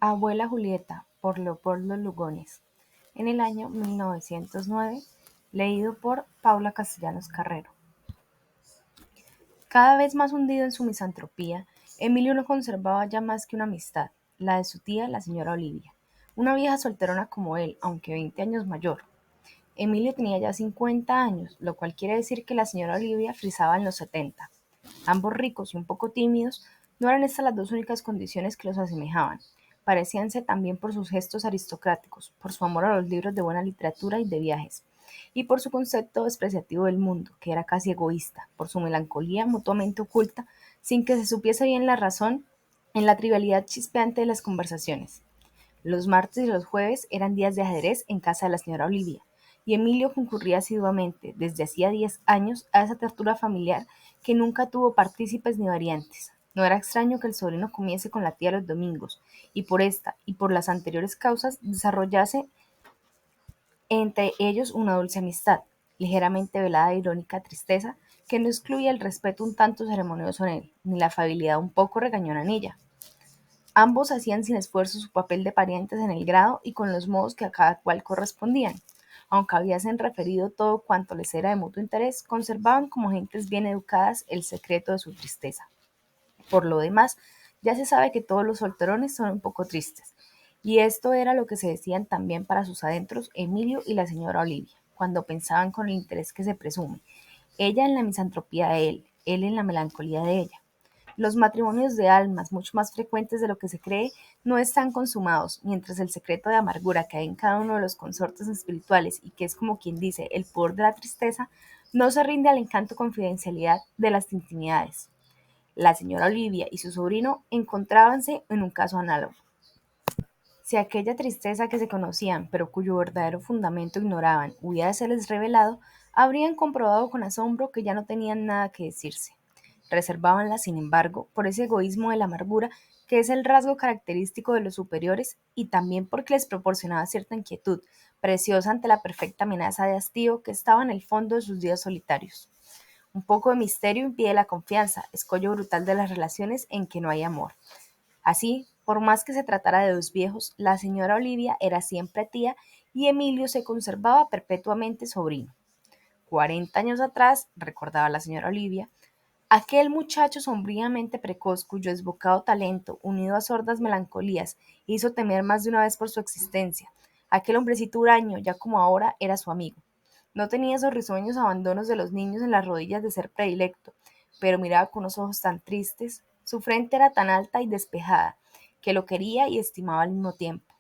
Abuela Julieta, por Leopoldo Lugones, en el año 1909, leído por Paula Castellanos Carrero. Cada vez más hundido en su misantropía, Emilio no conservaba ya más que una amistad, la de su tía, la señora Olivia, una vieja solterona como él, aunque 20 años mayor. Emilio tenía ya 50 años, lo cual quiere decir que la señora Olivia frisaba en los 70. Ambos ricos y un poco tímidos, no eran estas las dos únicas condiciones que los asemejaban. Parecíanse también por sus gestos aristocráticos, por su amor a los libros de buena literatura y de viajes, y por su concepto despreciativo del mundo, que era casi egoísta, por su melancolía mutuamente oculta, sin que se supiese bien la razón, en la trivialidad chispeante de las conversaciones. Los martes y los jueves eran días de ajedrez en casa de la señora Olivia, y Emilio concurría asiduamente, desde hacía 10 años, a esa tertulia familiar que nunca tuvo partícipes ni variantes. No era extraño que el sobrino comiese con la tía los domingos, y por esta y por las anteriores causas desarrollase entre ellos una dulce amistad, ligeramente velada de irónica tristeza, que no excluía el respeto un tanto ceremonioso en él, ni la afabilidad un poco regañona en ella. Ambos hacían sin esfuerzo su papel de parientes en el grado y con los modos que a cada cual correspondían. Aunque hubiesen referido todo cuanto les era de mutuo interés, conservaban como gentes bien educadas el secreto de su tristeza. Por lo demás, ya se sabe que todos los solterones son un poco tristes, y esto era lo que se decían también para sus adentros Emilio y la señora Olivia, cuando pensaban con el interés que se presume, ella en la misantropía de él en la melancolía de ella. Los matrimonios de almas, mucho más frecuentes de lo que se cree, no están consumados, mientras el secreto de amargura que hay en cada uno de los consortes espirituales y que es como quien dice el poder de la tristeza, no se rinde al encanto confidencialidad de las intimidades. La señora Olivia y su sobrino encontrábanse en un caso análogo. Si aquella tristeza que se conocían, pero cuyo verdadero fundamento ignoraban, hubiérseles revelado, habrían comprobado con asombro que ya no tenían nada que decirse. Reservábanla, sin embargo, por ese egoísmo de la amargura que es el rasgo característico de los superiores y también porque les proporcionaba cierta inquietud, preciosa ante la perfecta amenaza de hastío que estaba en el fondo de sus días solitarios. Un poco de misterio impide la confianza, escollo brutal de las relaciones en que no hay amor. Así, por más que se tratara de dos viejos, la señora Olivia era siempre tía y Emilio se conservaba perpetuamente sobrino. 40 años atrás, recordaba la señora Olivia, aquel muchacho sombríamente precoz cuyo desbocado talento, unido a sordas melancolías, hizo temer más de una vez por su existencia. Aquel hombrecito huraño, ya como ahora, era su amigo. No tenía esos risueños abandonos de los niños en las rodillas de ser predilecto, pero miraba con unos ojos tan tristes, su frente era tan alta y despejada, que lo quería y estimaba al mismo tiempo.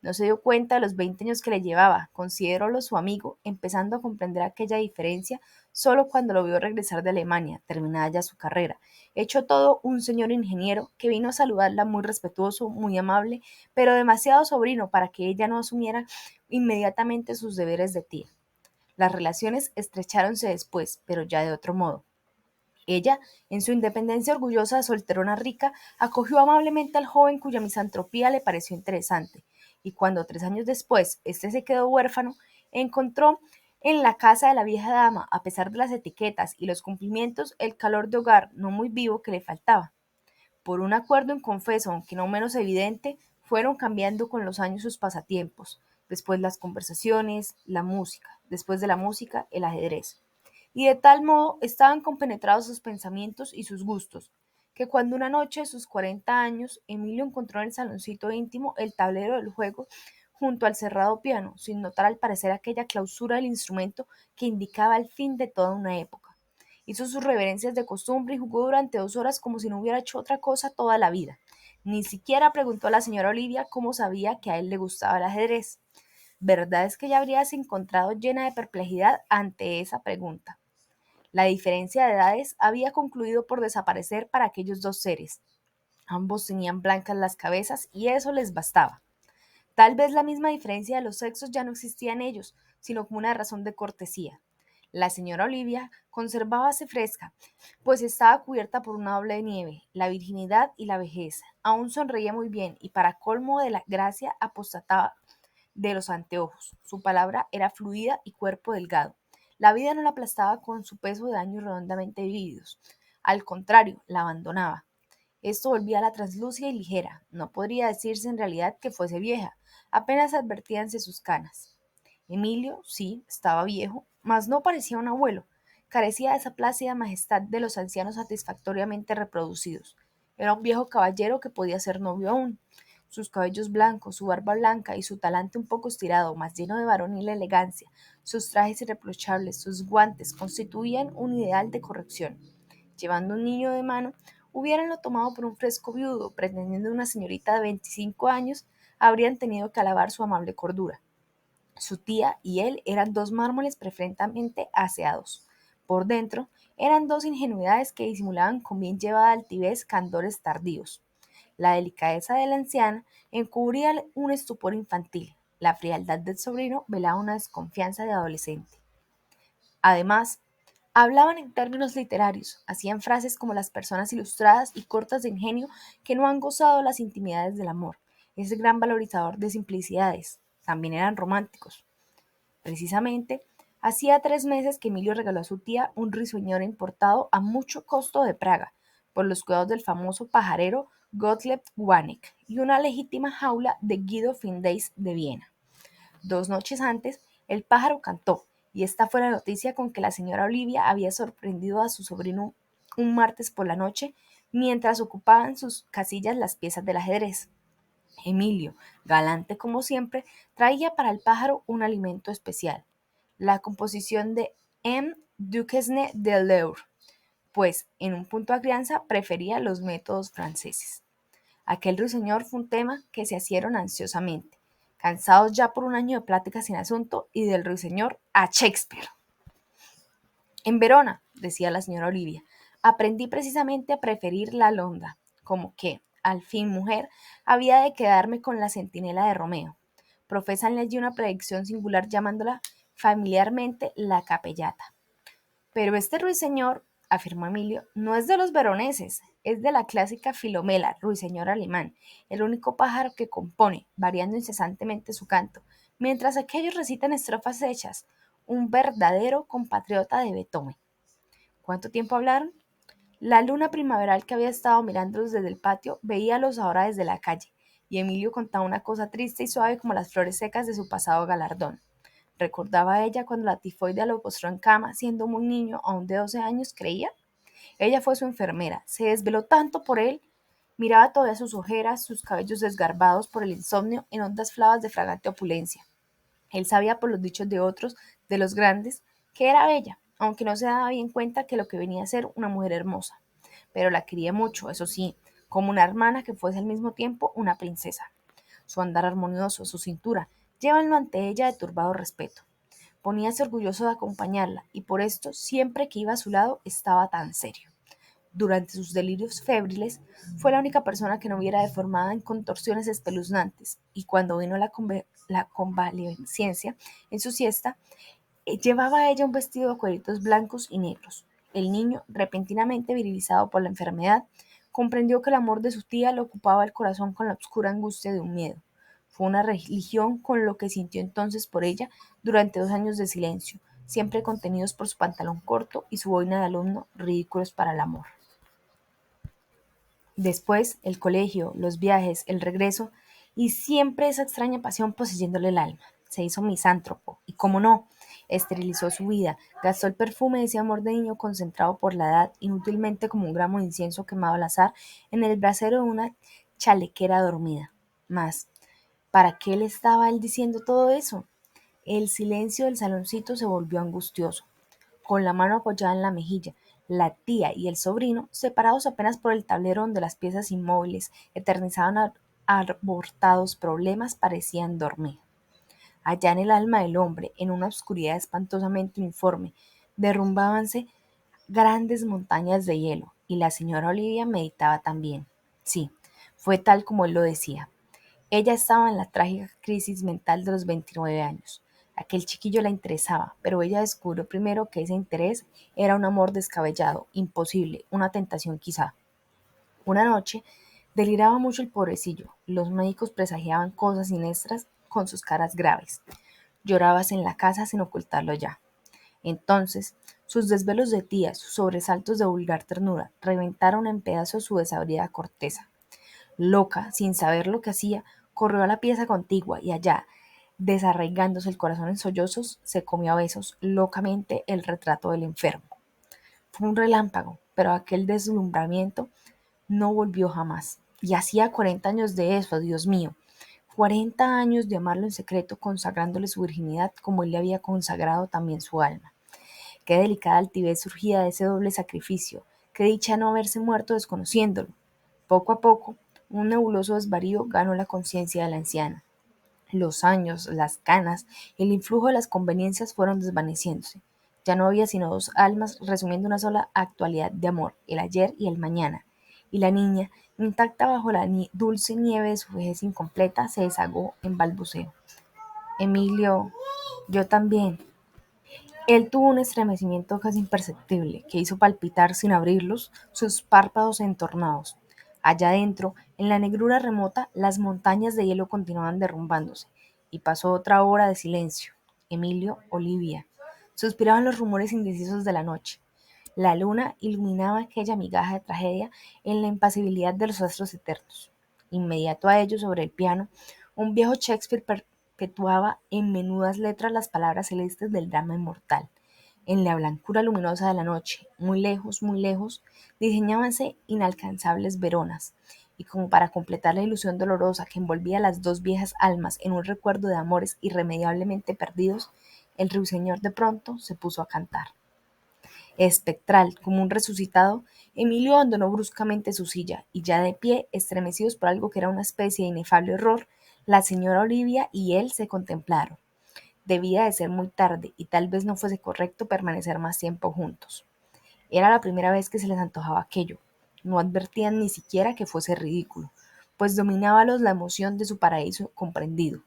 No se dio cuenta de los 20 años que le llevaba, considerólo su amigo, empezando a comprender aquella diferencia solo cuando lo vio regresar de Alemania, terminada ya su carrera, hecho todo un señor ingeniero que vino a saludarla muy respetuoso, muy amable, pero demasiado sobrino para que ella no asumiera inmediatamente sus deberes de tía. Las relaciones estrecháronse después, pero ya de otro modo. Ella, en su independencia orgullosa de solterona rica, acogió amablemente al joven cuya misantropía le pareció interesante, y cuando 3 años después éste se quedó huérfano, encontró en la casa de la vieja dama, a pesar de las etiquetas y los cumplimientos, el calor de hogar no muy vivo que le faltaba. Por un acuerdo inconfeso, aunque no menos evidente, fueron cambiando con los años sus pasatiempos, después las conversaciones, la música, después de la música, el ajedrez. Y de tal modo estaban compenetrados sus pensamientos y sus gustos, que cuando una noche de sus 40 años Emilio encontró en el saloncito íntimo el tablero del juego junto al cerrado piano, sin notar al parecer aquella clausura del instrumento que indicaba el fin de toda una época. Hizo sus reverencias de costumbre y jugó durante 2 horas como si no hubiera hecho otra cosa toda la vida. Ni siquiera preguntó a la señora Olivia cómo sabía que a él le gustaba el ajedrez. Verdad es que ella habríase encontrado llena de perplejidad ante esa pregunta. La diferencia de edades había concluido por desaparecer para aquellos dos seres. Ambos tenían blancas las cabezas y eso les bastaba. Tal vez la misma diferencia de los sexos ya no existía en ellos, sino como una razón de cortesía. La señora Olivia conservábase fresca, pues estaba cubierta por una doble nieve, la virginidad y la vejez. Aún sonreía muy bien y para colmo de la gracia apostataba de los anteojos. Su palabra era fluida y cuerpo delgado. La vida no la aplastaba con su peso de años redondamente vividos. Al contrario, la abandonaba. Esto volvía a la translúcida y ligera. No podría decirse en realidad que fuese vieja. Apenas advertíanse sus canas. Emilio, sí, estaba viejo, mas no parecía un abuelo. Carecía de esa plácida majestad de los ancianos satisfactoriamente reproducidos. Era un viejo caballero que podía ser novio aún. Sus cabellos blancos, su barba blanca y su talante un poco estirado, mas lleno de varonil elegancia, sus trajes irreprochables, sus guantes, constituían un ideal de corrección. Llevando un niño de mano, hubiéranlo tomado por un fresco viudo, pretendiendo una señorita de 25 años, habrían tenido que alabar su amable cordura. Su tía y él eran dos mármoles perfectamente aseados. Por dentro, eran dos ingenuidades que disimulaban con bien llevada altivez candores tardíos. La delicadeza de la anciana encubría un estupor infantil. La frialdad del sobrino velaba una desconfianza de adolescente. Además, hablaban en términos literarios, hacían frases como las personas ilustradas y cortas de ingenio que no han gozado las intimidades del amor, ese gran valorizador de simplicidades. También eran románticos. Precisamente, hacía 3 meses que Emilio regaló a su tía un risueñor importado a mucho costo de Praga, por los cuidados del famoso pajarero Gottlieb Waneck, y una legítima jaula de Guido Findeis de Viena. 2 noches antes, el pájaro cantó, y esta fue la noticia con que la señora Olivia había sorprendido a su sobrino un martes por la noche, mientras ocupaban sus casillas las piezas del ajedrez. Emilio, galante como siempre, traía para el pájaro un alimento especial, la composición de M. Duquesne de L'Eure, pues en un punto a crianza prefería los métodos franceses. Aquel ruiseñor fue un tema que se asieron ansiosamente, cansados ya por un año de pláticas sin asunto y del ruiseñor a Shakespeare. En Verona, decía la señora Olivia, aprendí precisamente a preferir la Alondra, como que, al fin mujer, había de quedarme con la centinela de Romeo. Profesan allí una predicción singular llamándola familiarmente la capellata. Pero este ruiseñor, afirmó Emilio, no es de los veroneses, es de la clásica Filomela, ruiseñor alemán, el único pájaro que compone, variando incesantemente su canto, mientras aquellos recitan estrofas hechas, un verdadero compatriota de Beethoven. ¿Cuánto tiempo hablaron? La luna primaveral que había estado mirándolos desde el patio veíalos ahora desde la calle, y Emilio contaba una cosa triste y suave como las flores secas de su pasado galardón. Recordaba a ella cuando la tifoidea lo postró en cama, siendo muy niño, aún de 12 años, creía. Ella fue su enfermera, se desveló tanto por él, miraba todavía sus ojeras, sus cabellos desgarbados por el insomnio en hondas flavas de fragante opulencia. Él sabía por los dichos de otros, de los grandes, que era bella, aunque no se daba bien cuenta que lo que venía a ser una mujer hermosa. Pero la quería mucho, eso sí, como una hermana que fuese al mismo tiempo una princesa. Su andar armonioso, su cintura, llévanlo ante ella de turbado respeto. Poníase orgulloso de acompañarla, y por esto, siempre que iba a su lado, estaba tan serio. Durante sus delirios febriles, fue la única persona que no viera deformada en contorsiones espeluznantes, y cuando vino la convalecencia en su siesta, llevaba a ella un vestido de cueritos blancos y negros. El niño, repentinamente virilizado por la enfermedad, comprendió que el amor de su tía le ocupaba el corazón con la oscura angustia de un miedo. Fue una religión con lo que sintió entonces por ella durante 2 años de silencio, siempre contenidos por su pantalón corto y su boina de alumno, ridículos para el amor. Después, el colegio, los viajes, el regreso, y siempre esa extraña pasión poseyéndole el alma. Se hizo misántropo, y cómo no, esterilizó su vida, gastó el perfume de ese amor de niño concentrado por la edad, inútilmente como un gramo de incienso quemado al azar, en el brasero de una chalequera dormida. Mas, ¿para qué le estaba él diciendo todo eso? El silencio del saloncito se volvió angustioso. Con la mano apoyada en la mejilla, la tía y el sobrino, separados apenas por el tablero donde las piezas inmóviles eternizaban abortados problemas, parecían dormir. Allá en el alma del hombre, en una oscuridad espantosamente uniforme, derrumbábanse grandes montañas de hielo, y la señora Olivia meditaba también. Sí, fue tal como él lo decía. Ella estaba en la trágica crisis mental de los 29 años. Aquel chiquillo la interesaba, pero ella descubrió primero que ese interés era un amor descabellado, imposible, una tentación quizá. Una noche deliraba mucho el pobrecillo. Los médicos presagiaban cosas siniestras con sus caras graves. Llorabas en la casa sin ocultarlo ya. Entonces, Sus desvelos de tía, sus sobresaltos de vulgar ternura, reventaron en pedazos su desabrida corteza. Loca, sin saber lo que hacía, corrió a la pieza contigua y allá, desarraigándose el corazón en sollozos, se comió a besos locamente el retrato del enfermo. Fue un relámpago, pero aquel deslumbramiento no volvió jamás. Y hacía 40 años de eso, Dios mío. 40 años de amarlo en secreto, consagrándole su virginidad como él le había consagrado también su alma. Qué delicada altivez surgía de ese doble sacrificio, qué dicha no haberse muerto desconociéndolo. Poco a poco, un nebuloso desvarío ganó la conciencia de la anciana. Los años, las canas, el influjo de las conveniencias fueron desvaneciéndose. Ya no había sino dos almas resumiendo una sola actualidad de amor, el ayer y el mañana. Y la niña, intacta bajo la dulce nieve de su vejez incompleta, se desahogó en balbuceo. Emilio, yo también. Él tuvo un estremecimiento casi imperceptible, que hizo palpitar sin abrirlos sus párpados entornados. Allá adentro, en la negrura remota, las montañas de hielo continuaban derrumbándose, y pasó otra hora de silencio. Emilio, Olivia. Suspiraban los rumores indecisos de la noche. La luna iluminaba aquella migaja de tragedia en la impasibilidad de los astros eternos. Inmediato a ellos, sobre el piano, un viejo Shakespeare perpetuaba en menudas letras las palabras celestes del drama inmortal. En la blancura luminosa de la noche, muy lejos, diseñábanse inalcanzables veronas, y como para completar la ilusión dolorosa que envolvía a las dos viejas almas en un recuerdo de amores irremediablemente perdidos, el ruiseñor de pronto se puso a cantar. Espectral, como un resucitado, Emilio abandonó bruscamente su silla, y ya de pie, estremecidos por algo que era una especie de inefable horror, la señora Olivia y él se contemplaron. Debía de ser muy tarde, y tal vez no fuese correcto permanecer más tiempo juntos. Era la primera vez que se les antojaba aquello. No advertían ni siquiera que fuese ridículo, pues dominábalos la emoción de su paraíso comprendido.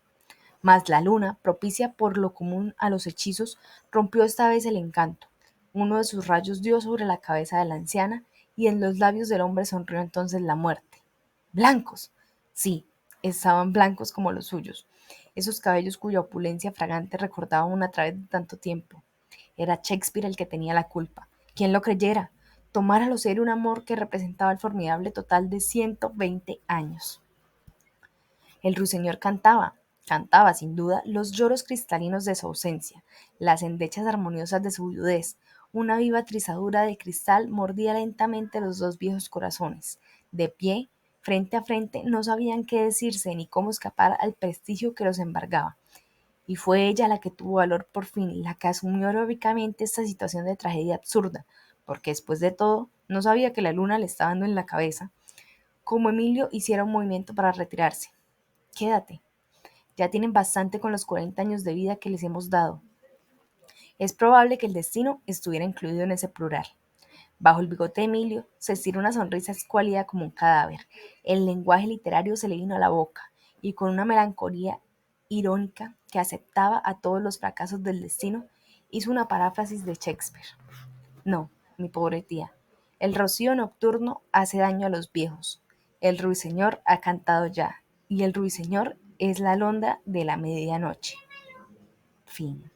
Mas la luna, propicia por lo común a los hechizos, rompió esta vez el encanto. Uno de sus rayos dio sobre la cabeza de la anciana, y en los labios del hombre sonrió entonces la muerte. ¡Blancos! Sí, estaban blancos como los suyos, esos cabellos cuya opulencia fragante recordaba aún a través de tanto tiempo. Era Shakespeare el que tenía la culpa. ¿Quién lo creyera? Tomar a lo serio un amor que representaba el formidable total de 120 años. El ruiseñor cantaba sin duda los lloros cristalinos de su ausencia, las endechas armoniosas de su viudez. Una viva trizadura de cristal mordía lentamente los dos viejos corazones. De pie, frente a frente, no sabían qué decirse ni cómo escapar al prestigio que los embargaba. Y fue ella la que tuvo valor por fin, la que asumió heroicamente esta situación de tragedia absurda, porque después de todo, no sabía que la luna le estaba dando en la cabeza, como Emilio hiciera un movimiento para retirarse. Quédate, ya tienen bastante con los 40 años de vida que les hemos dado. Es probable que el destino estuviera incluido en ese plural. Bajo el bigote de Emilio se estiró una sonrisa escuálida como un cadáver. El lenguaje literario se le vino a la boca, y con una melancolía irónica que aceptaba a todos los fracasos del destino, hizo una paráfrasis de Shakespeare. No, mi pobre tía, el rocío nocturno hace daño a los viejos. El ruiseñor ha cantado ya, y el ruiseñor es la alondra de la medianoche. Fin.